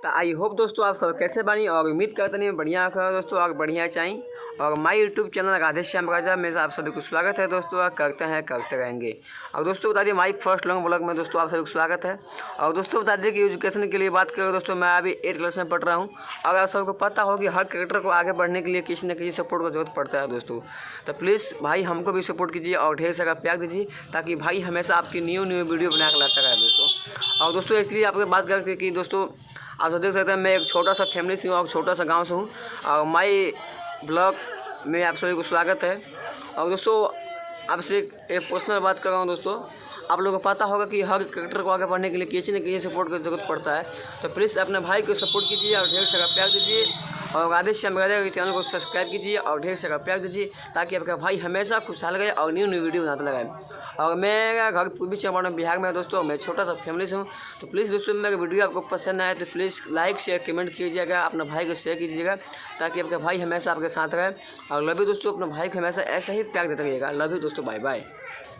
तो I hope दोस्तों आप सब कैसे बनी और उम्मीद करते नहीं बढ़िया दोस्तों और बढ़िया चाहिए। और my YouTube channel Radhe Shyam Raja में आप सभी को स्वागत है दोस्तों। और करते हैं करते रहेंगे। और दोस्तों बता दिए माई फर्स्ट लॉन्ग ब्लॉग में दोस्तों आप सभी को स्वागत है। और दोस्तों बता दिए कि एजुकेशन के लिए बात करें दोस्तों, मैं अभी 8 क्लास में पढ़ रहा हूँ। और आप सबको पता हो कि हर क्रिकेटर को आगे बढ़ने के लिए किसी न किसी सपोर्ट की जरूरत पड़ता है दोस्तों। तो प्लीज़ भाई हमको भी सपोर्ट कीजिए और ढेर सारा प्यार दीजिए, ताकि भाई हमेशा आपकी न्यू वीडियो बना कर लाता रहे दोस्तों। और दोस्तों इसलिए आपसे बात करके कि दोस्तों आप देख सकते हैं मैं एक छोटा सा फैमिली से हूँ और छोटा सा गांव से हूँ। और माई ब्लॉग में आप सभी को स्वागत है। और दोस्तों आपसे एक पर्सनल बात कर रहा हूँ दोस्तों, आप लोगों को पता होगा कि हर क्रिकेटर को आगे बढ़ने के लिए किसी न किसी सपोर्ट की जरूरत पड़ता है। तो प्लीज़ अपने भाई को सपोर्ट कीजिए और ढेर सारा प्यार दीजिए। और राधे श्याम राजा के चैनल को सब्सक्राइब कीजिए और ढेर सारा प्यार दीजिए, ताकि आपका भाई हमेशा खुशहाल रहे और न्यू वीडियो बनाते लगाए। और मेरा घर पूर्वी चंपारण बिहार में है दोस्तों, मैं छोटा सा फैमिली से हूँ। तो प्लीज़ दोस्तों मेरा वीडियो आपको पसंद आए तो प्लीज़ लाइक शेयर कमेंट कीजिएगा, अपने भाई को शेयर कीजिएगा, ताकि आपका भाई हमेशा आपके साथ रहे। और लव यू दोस्तों, अपने भाई को हमेशा ऐसा ही प्यार देते रहिएगा। लव यू दोस्तों, बाय बाय।